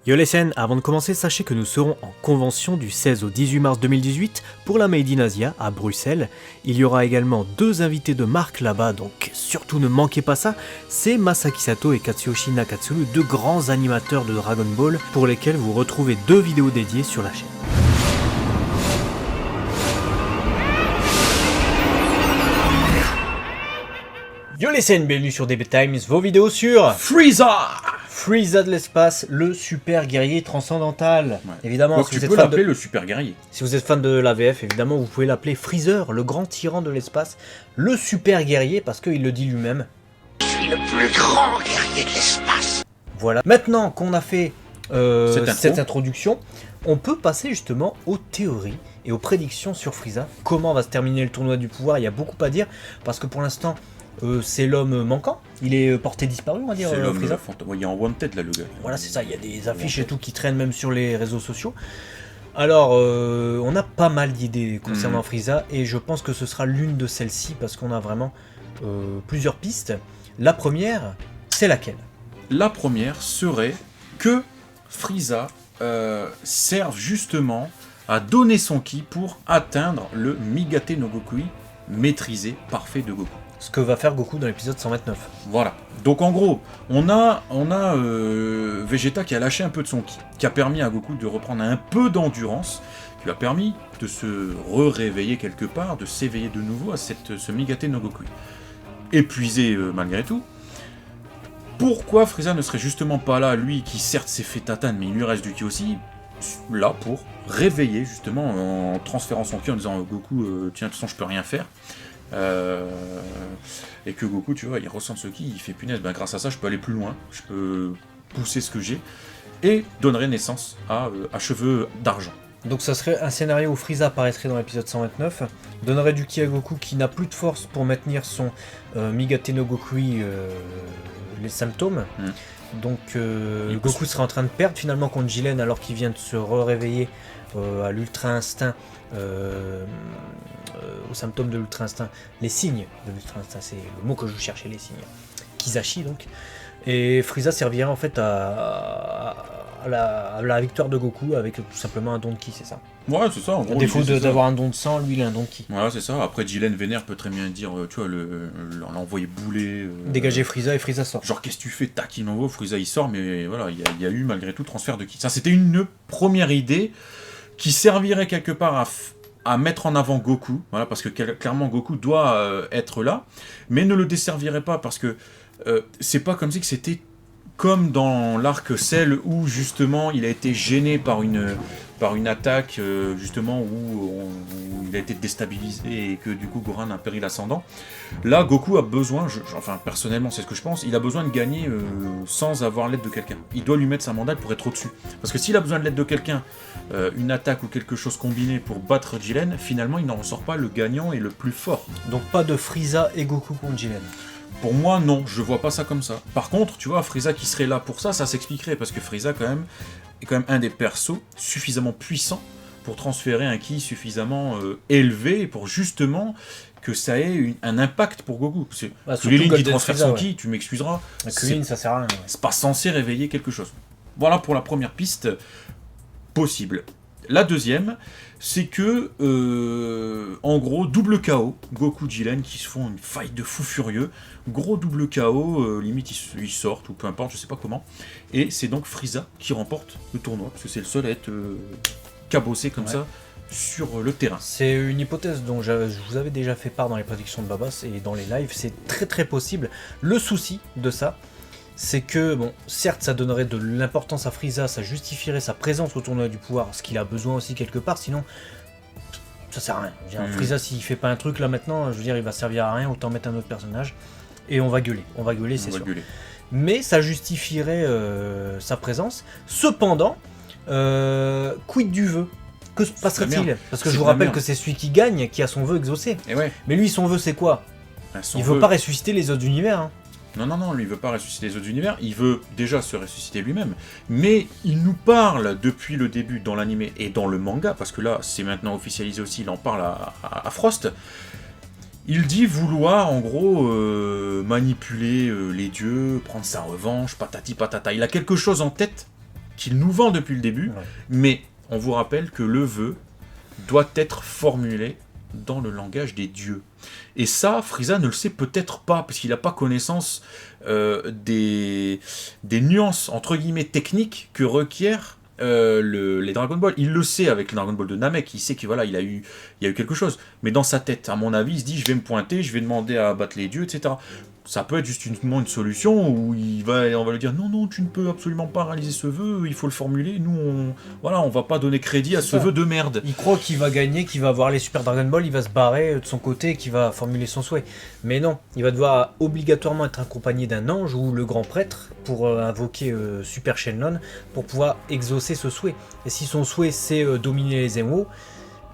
Yo les scènes, avant de commencer, sachez que nous serons en convention du 16 au 18 mars 2018 pour la Made in Asia à Bruxelles. Il y aura également 2 invités de marque là-bas, donc surtout ne manquez pas ça. C'est Masaki Sato et Katsuyoshi Nakatsuru, 2 grands animateurs de Dragon Ball, pour lesquels vous retrouvez 2 vidéos dédiées sur la chaîne. Yo les scènes, bienvenue sur DB Times, vos vidéos sur Frieza de l'espace, le super guerrier transcendantal. Ouais. Évidemment, donc, si tu peux l'appeler le super guerrier. Si vous êtes fan de l'AVF, évidemment, vous pouvez l'appeler Freezer, le grand tyran de l'espace, le super guerrier, parce qu'il le dit lui-même. Je suis le plus grand guerrier de l'espace. Voilà. Maintenant qu'on a fait cette introduction, on peut passer justement aux théories et aux prédictions sur Frieza. Comment va se terminer le tournoi du pouvoir? Il y a beaucoup à dire, parce que pour l'instant... c'est l'homme manquant, il est porté disparu, on va dire. C'est l'homme Frieza. Il est en wanted là, le gars. Voilà, c'est ça, il y a des affiches et tout qui traînent même sur les réseaux sociaux. Alors, on a pas mal d'idées concernant Frieza, et je pense que ce sera l'une de celles-ci, parce qu'on a vraiment plusieurs pistes. La première, c'est laquelle? La première serait que Frieza serve justement à donner son ki pour atteindre le Migate no Gokui maîtrisé parfait de Goku. Ce que va faire Goku dans l'épisode 129. Voilà. Donc en gros, on a Vegeta qui a lâché un peu de son ki, qui a permis à Goku de reprendre un peu d'endurance, qui lui a permis de se réveiller quelque part, de s'éveiller de nouveau à ce Migate no Gokui. Épuisé malgré tout. Pourquoi Frieza ne serait justement pas là, lui qui certes s'est fait atteindre, mais il lui reste du ki aussi, là pour réveiller justement en transférant son ki en disant Goku, tiens, de toute façon je peux rien faire. Et que Goku, tu vois, il ressent ce ki, il fait punaise, ben grâce à ça je peux aller plus loin, je peux pousser ce que j'ai, et donnerait naissance à cheveux d'argent. Donc ça serait un scénario où Frieza apparaîtrait dans l'épisode 129, donnerait du ki à Goku qui n'a plus de force pour maintenir son Migate no Gokui, les symptômes. Donc Goku serait en train de perdre finalement contre Jiren alors qu'il vient de se réveiller à l'ultra instinct, aux symptômes de l'ultra instinct, les signes de l'ultra instinct, c'est le mot que je cherchais, les signes. Kizashi donc. Et Frieza servirait en fait à la victoire de Goku avec tout simplement un don de ki, c'est ça? Ouais, c'est ça. En gros, à défaut d'avoir un don de sang, lui il a un don de ki. Voilà, c'est ça. Après, Jiren vénère peut très bien dire, tu vois, l'envoyer bouler. Dégager Frieza et Frieza sort. Genre, qu'est-ce que tu fais? Tac, il envoie, Frieza il sort, mais voilà, il y a eu malgré tout transfert de ki. Ça, c'était une première idée qui servirait quelque part à mettre en avant Goku, voilà, parce que clairement Goku doit être là, mais ne le desservirait pas, parce que c'est pas comme si que c'était comme dans l'arc Cell où justement il a été gêné par une attaque justement où il a été déstabilisé et que du coup Gohan a un péril ascendant. Là Goku a besoin, enfin personnellement c'est ce que je pense, il a besoin de gagner sans avoir l'aide de quelqu'un. Il doit lui mettre sa mandale pour être au-dessus. Parce que s'il a besoin de l'aide de quelqu'un, une attaque ou quelque chose combiné pour battre Jiren, finalement il n'en ressort pas le gagnant et le plus fort. Donc pas de Frieza et Goku contre Jiren. Pour moi, non, je vois pas ça comme ça. Par contre, tu vois, Frieza qui serait là pour ça, ça s'expliquerait, parce que Frieza, quand même, est quand même un des persos suffisamment puissants pour transférer un ki suffisamment élevé pour justement que ça ait un impact pour Goku. Parce que les lignes qui transfèrent son ki, tu m'excuseras, ça sert à rien. C'est pas censé réveiller quelque chose. Voilà pour la première piste possible. La deuxième, c'est que, en gros, double KO, Goku Jiren qui se font une fight de fou furieux, gros double KO, limite ils sortent, ou peu importe, je sais pas comment, et c'est donc Frieza qui remporte le tournoi, parce que c'est le seul à être cabossé comme ça sur le terrain. C'est une hypothèse dont je vous avais déjà fait part dans les prédictions de Babas et dans les lives, c'est très très possible. Le souci de ça, c'est que, bon, certes, ça donnerait de l'importance à Frieza, ça justifierait sa présence au tournoi du pouvoir, ce qu'il a besoin aussi quelque part, sinon, ça sert à rien. Frieza, s'il fait pas un truc là maintenant, je veux dire, il va servir à rien, autant mettre un autre personnage, et on va gueuler, c'est sûr. Mais ça justifierait sa présence. Cependant, quid du vœu? Que se passerait-il? Parce que je vous rappelle que c'est celui qui gagne qui a son vœu exaucé. Et ouais. Mais lui, son vœu, c'est quoi? Il veut pas ressusciter les autres univers, hein. Non, lui il veut pas ressusciter les autres univers, il veut déjà se ressusciter lui-même, mais il nous parle depuis le début dans l'anime et dans le manga, parce que là c'est maintenant officialisé aussi, il en parle à Frost, il dit vouloir en gros manipuler les dieux, prendre sa revanche, patati patata, il a quelque chose en tête qu'il nous vend depuis le début, mais on vous rappelle que le vœu doit être formulé dans le langage des dieux. Et ça, Frieza ne le sait peut-être pas, parce qu'il n'a pas connaissance des nuances, entre guillemets, techniques que requièrent les Dragon Ball. Il le sait avec le Dragon Ball de Namek, il sait que voilà, il y a eu quelque chose. Mais dans sa tête, à mon avis, il se dit, je vais me pointer, je vais demander à battre les dieux, etc. Ça peut être justement une solution où on va lui dire non, tu ne peux absolument pas réaliser ce vœu, il faut le formuler. Nous, on va pas donner crédit à ce vœu de merde. Il croit qu'il va gagner, qu'il va avoir les Super Dragon Ball, il va se barrer de son côté et qu'il va formuler son souhait. Mais non, il va devoir obligatoirement être accompagné d'un ange ou le grand prêtre pour invoquer Super Shenlong pour pouvoir exaucer ce souhait. Et si son souhait c'est dominer les émaux,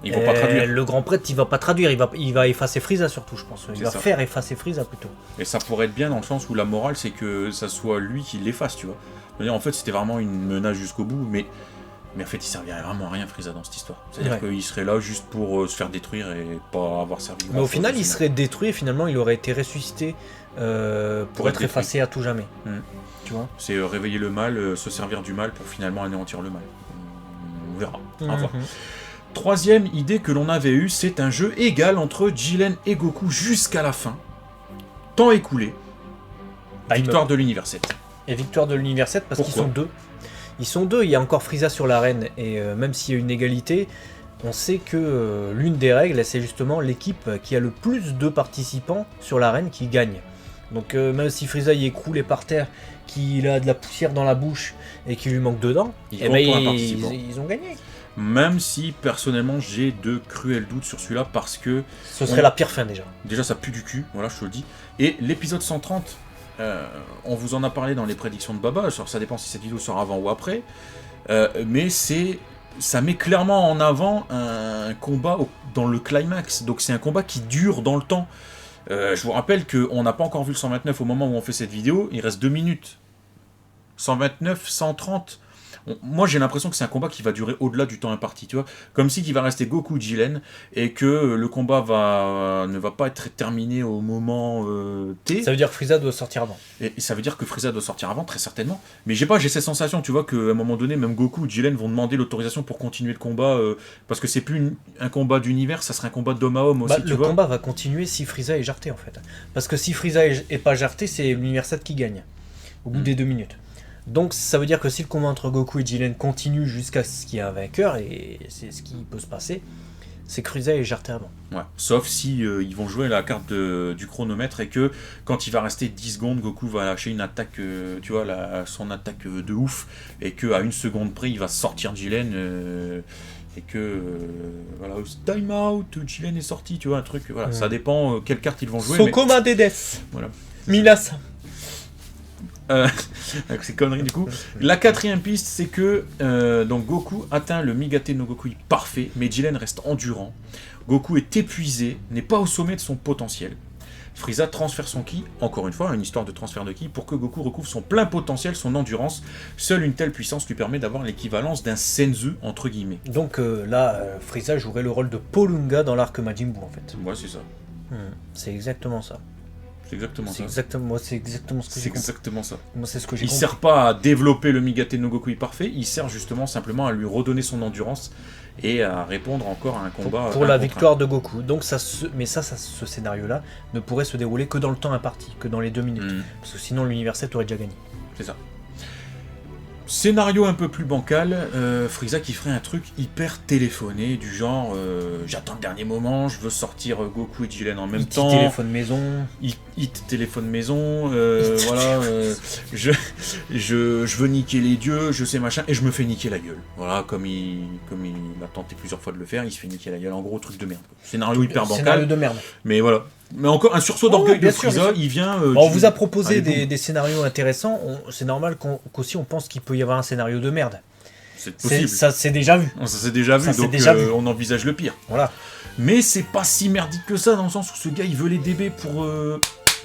ils vont pas traduire. Le grand prêtre, il va pas traduire, il va effacer Frieza surtout, je pense. Il va faire effacer Frieza plutôt. Et ça pourrait être bien dans le sens où la morale, c'est que ça soit lui qui l'efface, tu vois. C'est-à-dire, en fait, c'était vraiment une menace jusqu'au bout, mais en fait, il servirait vraiment à rien, Frieza, dans cette histoire. C'est-à-dire qu'il serait là juste pour se faire détruire et pas avoir servi. Mais au final, il serait détruit et finalement, il aurait été ressuscité pour être effacé à tout jamais. Tu vois. C'est réveiller le mal, se servir du mal pour finalement anéantir le mal. On verra. À voir. Troisième idée que l'on avait eue, c'est un jeu égal entre Jiren et Goku jusqu'à la fin. Temps écoulé. Victoire de l'univers 7. Et victoire de l'univers 7 parce qu'ils sont deux. Ils sont deux, il y a encore Frieza sur l'arène et même s'il y a une égalité, on sait que l'une des règles, c'est justement l'équipe qui a le plus de participants sur l'arène qui gagne. Donc même si Frieza y est écroulé par terre, qu'il a de la poussière dans la bouche et qu'il lui manque de dents, ils ont gagné. Même si, personnellement, j'ai de cruels doutes sur celui-là, parce que... Ce serait la pire fin, déjà. Déjà, ça pue du cul, voilà, je te le dis. Et l'épisode 130, on vous en a parlé dans les prédictions de Baba, ça dépend si cette vidéo sera avant ou après, mais ça met clairement en avant un combat dans le climax, donc c'est un combat qui dure dans le temps. Je vous rappelle qu'on n'a pas encore vu le 129 au moment où on fait cette vidéo, il reste 2 minutes. 129, 130... Moi j'ai l'impression que c'est un combat qui va durer au-delà du temps imparti, tu vois, comme si il va rester Goku Jiren et que le combat ne va pas être terminé au moment T. Ça veut dire que Frieza doit sortir avant. Et ça veut dire que Frieza doit sortir avant, très certainement. Mais j'ai cette sensation, tu vois, qu'à un moment donné, même Goku ou Jiren vont demander l'autorisation pour continuer le combat, parce que c'est plus un combat d'univers, ça serait un combat d'homme à homme aussi, tu vois. Le combat va continuer si Frieza est jarté en fait. Parce que si Frieza est pas jarté, c'est l'univers 7 qui gagne, au bout des 2 minutes. Donc ça veut dire que si le combat entre Goku et Jiren continue jusqu'à ce qu'il y ait un vainqueur, et c'est ce qui peut se passer, c'est que Frieza est jarté avant. Ouais. Sauf si ils vont jouer la carte du chronomètre et que quand il va rester 10 secondes, Goku va lâcher une attaque, tu vois, son attaque de ouf, et qu'à 1 seconde près, il va sortir Jiren, et que voilà, time out, Jiren est sorti, tu vois, un truc, voilà, ça dépend quelle carte ils vont jouer. Sokoma Dedes. Voilà. Minas. Avec ces conneries du coup. La 4e piste, c'est que donc Goku atteint le Migate no Gokui parfait, mais Jiren reste endurant. Goku est épuisé, n'est pas au sommet de son potentiel. Frieza transfère son ki, encore une fois, une histoire de transfert de ki, pour que Goku recouvre son plein potentiel, son endurance. Seule une telle puissance lui permet d'avoir l'équivalence d'un Senzu, entre guillemets. Donc là, Frieza jouerait le rôle de Polunga dans l'arc Majin Buu, en fait. Ouais, c'est ça. C'est exactement ça. C'est exactement ça. C'est exactement ce que j'ai compris. C'est exactement ça. Moi, c'est ce que j'ai Il compris. sert pas à développer le Migate no Gokui parfait, il sert justement simplement à lui redonner son endurance et à répondre encore à un combat. Pour la victoire de Goku. Donc ce scénario-là ne pourrait se dérouler que dans le temps imparti, que dans les 2 minutes. Parce que sinon l'univers 7 aurait déjà gagné. C'est ça. Scénario un peu plus bancal, Frieza qui ferait un truc hyper téléphoné, du genre j'attends le dernier moment, je veux sortir Goku et Jiren en même temps. Téléphone maison. Hit téléphone maison, voilà, je veux niquer les dieux, je sais machin, et je me fais niquer la gueule. Voilà, comme il a tenté plusieurs fois de le faire, il se fait niquer la gueule. En gros, truc de merde. Scénario hyper bancal. Scénario de merde. Mais voilà. Mais encore un sursaut d'orgueil de Frieza, il vient... on vous a proposé des scénarios intéressants, c'est normal qu'aussi on pense qu'il peut y avoir un scénario de merde. C'est possible. Ça s'est déjà vu. Ça s'est déjà vu, donc on envisage le pire. Voilà. Mais c'est pas si merdique que ça, dans le sens où ce gars, il veut les DB pour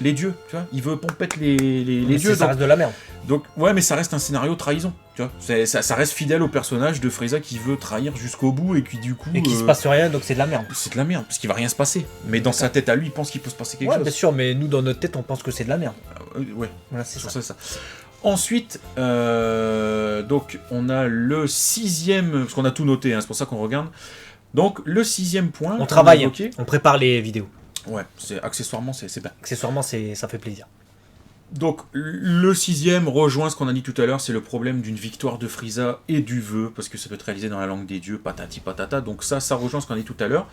les dieux, tu vois. Il veut pompette les dieux. Ça reste de la merde. Donc, ouais, mais ça reste un scénario trahison, tu vois. Ça reste fidèle au personnage de Frieza qui veut trahir jusqu'au bout et qui du coup... Et qui se passe rien, donc c'est de la merde. C'est de la merde, parce qu'il va rien se passer. Mais dans sa tête à lui, il pense qu'il peut se passer quelque chose. Bien sûr, mais nous, dans notre tête, on pense que c'est de la merde. Ouais, voilà, c'est ça. Ensuite, donc on a le 6e, parce qu'on a tout noté, hein, c'est pour ça qu'on regarde. Donc le 6e point. On travaille, évoqué, on prépare les vidéos. ouais, accessoirement c'est bien. Accessoirement, ça fait plaisir. Donc le 6e rejoint ce qu'on a dit tout à l'heure, c'est le problème d'une victoire de Frieza et du vœu, parce que ça peut être réalisé dans la langue des dieux, patati patata, donc ça rejoint ce qu'on a dit tout à l'heure.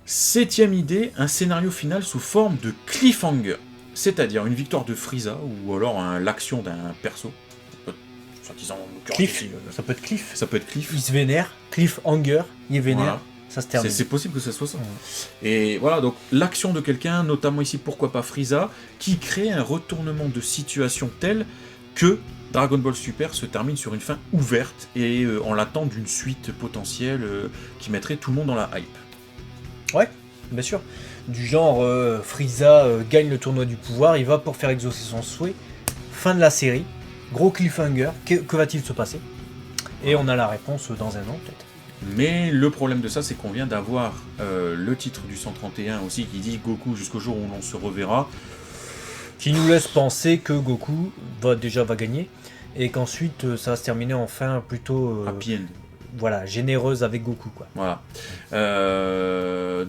7e idée, un scénario final sous forme de cliffhanger, c'est-à-dire une victoire de Frieza, ou alors l'action d'un perso, soi-disant Cliff, ça peut être Cliff. Ça peut être Cliff. Il se vénère, Cliffhanger, il est vénère, Voilà. ça se termine. C'est possible que ça soit ça. Et voilà, donc l'action de quelqu'un, notamment ici, pourquoi pas Frieza, qui crée un retournement de situation tel que Dragon Ball Super se termine sur une fin ouverte et en l'attente d'une suite potentielle qui mettrait tout le monde dans la hype. Ouais, bien sûr. Du genre, Frieza gagne le tournoi du pouvoir, il va pour faire exaucer son souhait. Fin de la série, gros cliffhanger, que va-t-il se passer? Et on a la réponse dans un an peut-être. Mais le problème de ça, c'est qu'on vient d'avoir le titre du 131 aussi qui dit Goku jusqu'au jour où l'on se reverra. Qui nous laisse penser que Goku va gagner et qu'ensuite ça va se terminer en fin plutôt Happy end. voilà, généreuse avec Goku quoi. Voilà.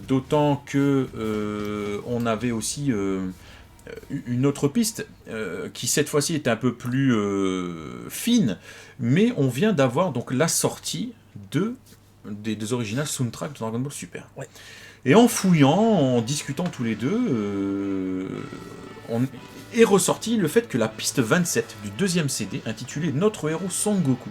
D'autant que on avait aussi une autre piste qui cette fois-ci est un peu plus fine, mais on vient d'avoir donc la sortie des originales soundtracks de Dragon Ball Super. Ouais. Et en fouillant, en discutant tous les deux, on est ressorti le fait que la piste 27 du deuxième CD, intitulée Notre héros Son Goku,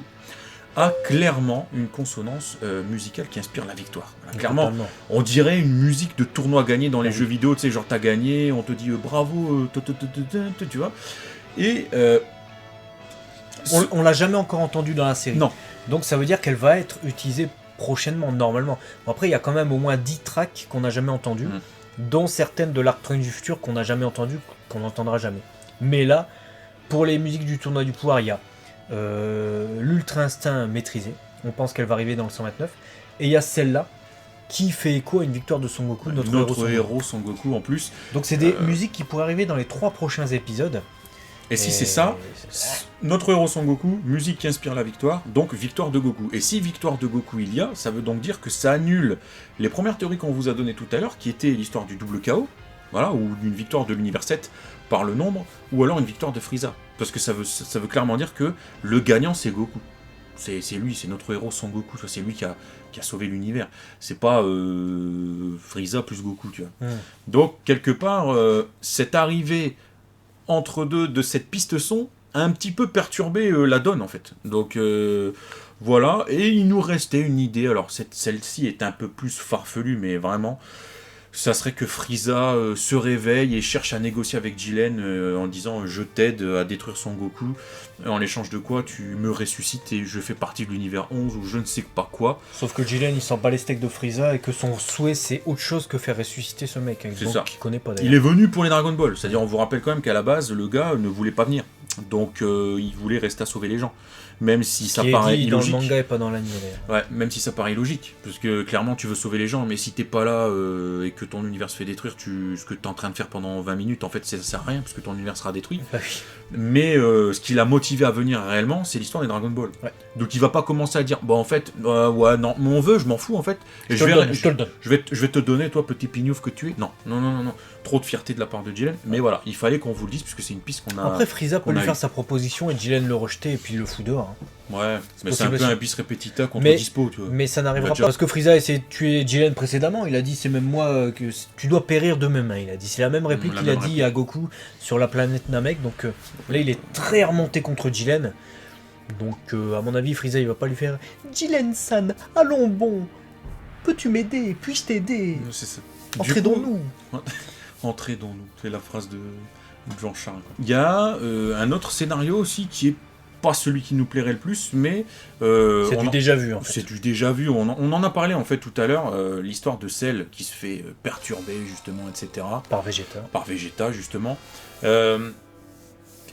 a clairement une consonance musicale qui inspire la victoire. Voilà, clairement, Totalement. on dirait une musique de tournoi gagné dans les Ah oui. jeux vidéo, tu sais, genre t'as gagné, on te dit bravo, tu vois. Et On l'a jamais encore entendu dans la série. non, Donc ça veut dire qu'elle va être utilisée prochainement, normalement. Bon, après, il y a quand même au moins 10 tracks qu'on n'a jamais entendues, dont certaines de l'Arc Train du futur qu'on n'a jamais entendues, qu'on n'entendra jamais. Mais là, pour les musiques du tournoi du pouvoir, il y a l'Ultra Instinct maîtrisé. On pense qu'elle va arriver dans le 129. Et il y a celle-là qui fait écho à une victoire de Son Goku, notre héros Son Goku en plus. Donc c'est des musiques qui pourraient arriver dans les 3 prochains épisodes. Et si c'est ça, notre héros Son Goku, musique qui inspire la victoire, donc victoire de Goku. Et si victoire de Goku il y a, ça veut donc dire que ça annule les premières théories qu'on vous a données tout à l'heure, qui étaient l'histoire du double KO, voilà, ou d'une victoire de l'univers 7 par le nombre, ou alors une victoire de Frieza. Parce que ça veut clairement dire que le gagnant c'est Goku. C'est lui, c'est notre héros Son Goku, c'est lui qui a sauvé l'univers. C'est pas Frieza plus Goku, tu vois. Donc, quelque part, cette arrivée entre deux de cette piste son a un petit peu perturbé la donne, en fait. Donc, voilà. Et il nous restait une idée. Alors, celle-ci est un peu plus farfelue, mais vraiment... Ça serait que Frieza se réveille et cherche à négocier avec Jiren en disant je t'aide à détruire Son Goku, en l'échange de quoi tu me ressuscites et je fais partie de l'univers 11 ou je ne sais pas quoi. Sauf que Jiren il sent pas les steaks de Frieza et que son souhait c'est autre chose que faire ressusciter ce mec. C'est donc, ça. qu'il connaît pas d'ailleurs. Il est venu pour les Dragon Ball, c'est-à-dire on vous rappelle quand même qu'à la base le gars ne voulait pas venir. Donc il voulait rester à sauver les gens. Même si ça qui paraît est dit dans le illogique. manga et pas dans l'anime d'ailleurs. Ouais, même si ça paraît illogique, parce que clairement tu veux sauver les gens, mais si t'es pas là et que ton univers se fait détruire, ce que t'es en train de faire pendant 20 minutes, en fait ça sert à rien, parce que ton univers sera détruit. Bah oui. Mais ce qui l'a motivé à venir réellement, c'est l'histoire des Dragon Ball. Ouais. Donc il va pas commencer à dire, bon en fait, ouais, non, mon vœu, je m'en fous en fait. Et Je te le donne. je vais te donner, toi, petit pignouf que tu es. Non. Trop de fierté de la part de Jiren. Mais voilà, il fallait qu'on vous le dise, puisque c'est une piste qu'on a. Après Frieza peut qu'on lui a faire eu. sa proposition et Jiren le rejeter et puis il le fout dehors. Hein. Ouais, mais c'est possible un peu aussi. un bis repetita contre Mais- Dispo, tu vois. Mais ça n'arrivera Il va pas dire- parce que Frieza a essayé de tuer Jiren précédemment. Il a dit c'est même moi que tu dois périr de mes mains. Il a dit c'est la même réplique La qu'il a même dit réplique. à Goku sur la planète Namek. Donc là il est très remonté contre Jiren. Donc à mon avis Frieza il va pas lui faire Jiren-san, allons bon, peux-tu m'aider, puis-je t'aider, C'est ça. entraidons-nous. Entraidons-nous. C'est la phrase de Jean Charles. Il y a un autre scénario aussi qui est pas celui qui nous plairait le plus, mais C'est du déjà vu en fait. c'est du déjà vu. On en a parlé en fait tout à l'heure. L'histoire de Cell qui se fait perturber justement, etc. Par Vegeta. Par Vegeta justement.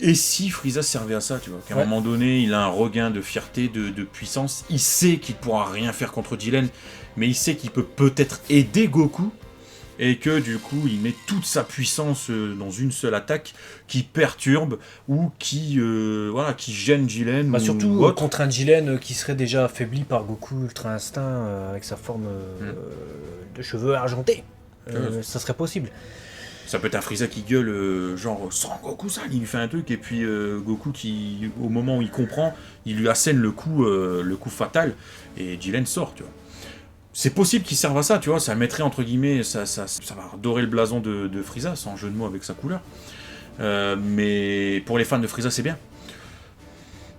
Et si Frieza servait à ça, tu vois, qu'à un Ouais. moment donné, il a un regain de fierté, de puissance, il sait qu'il pourra rien faire contre Jiren, mais il sait qu'il peut peut-être aider Goku et que du coup il met toute sa puissance dans une seule attaque qui perturbe ou qui gêne Jiren Bah ou surtout autre. contre un Jiren qui serait déjà affaibli par Goku Ultra Instinct avec sa forme de cheveux argentés. Ça serait possible. Ça peut être un Frieza qui gueule genre Sangoku San, il lui fait un truc et puis Goku qui au moment où il comprend, il lui assène le coup fatal et Jiren sort, tu vois. C'est possible qu'il serve à ça, tu vois, ça mettrait entre guillemets, ça va dorer le blason de Frieza, sans jeu de mots avec sa couleur. Mais pour les fans de Frieza, c'est bien.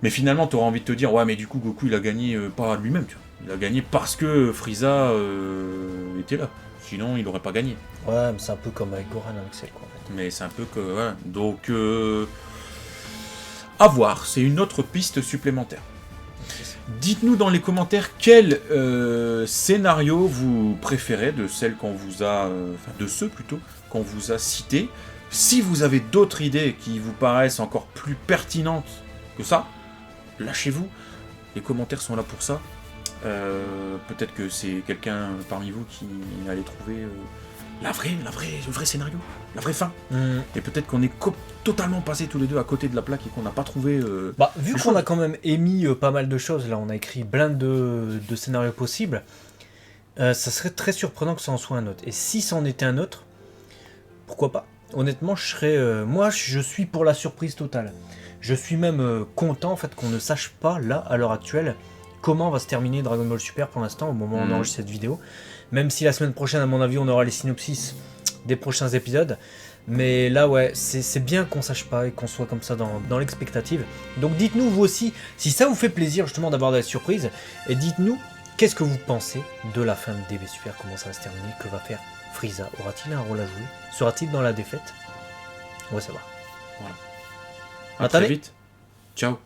Mais finalement, t'auras envie de te dire, ouais, mais du coup, Goku, il a gagné pas lui-même, tu vois. Il a gagné parce que Frieza était là. Sinon, il n'aurait pas gagné. Ouais, mais c'est un peu comme avec Gohan avec Cell, quoi, en fait. Mais c'est un peu que, ouais. Donc, à voir, c'est une autre piste supplémentaire. Dites-nous dans les commentaires quel scénario vous préférez de celles qu'on vous a, de ceux plutôt qu'on vous a cités. Si vous avez d'autres idées qui vous paraissent encore plus pertinentes que ça, lâchez-vous. Les commentaires sont là pour ça. Peut-être que c'est quelqu'un parmi vous qui allait trouver le vrai scénario, la vraie fin. Et peut-être qu'on est totalement passé tous les deux à côté de la plaque et qu'on n'a pas trouvé... Bah, vu qu'on a quand même émis pas mal de choses, là on a écrit plein de scénarios possibles, ça serait très surprenant que ça en soit un autre. Et si ça en était un autre, pourquoi pas? Honnêtement, moi je suis pour la surprise totale. Je suis même content en fait qu'on ne sache pas là, à l'heure actuelle, comment va se terminer Dragon Ball Super pour l'instant, au moment où on enregistre cette vidéo. Même si la semaine prochaine, à mon avis, on aura les synopsis des prochains épisodes. Mais là, ouais, c'est bien qu'on sache pas et qu'on soit comme ça dans l'expectative. Donc dites-nous vous aussi, si ça vous fait plaisir justement d'avoir des surprises, et dites-nous, qu'est-ce que vous pensez de la fin de DB Super, comment ça va se terminer, que va faire Frieza, aura-t-il un rôle à jouer, sera-t-il dans la défaite? On va savoir. Voilà. À très très vite. Ciao.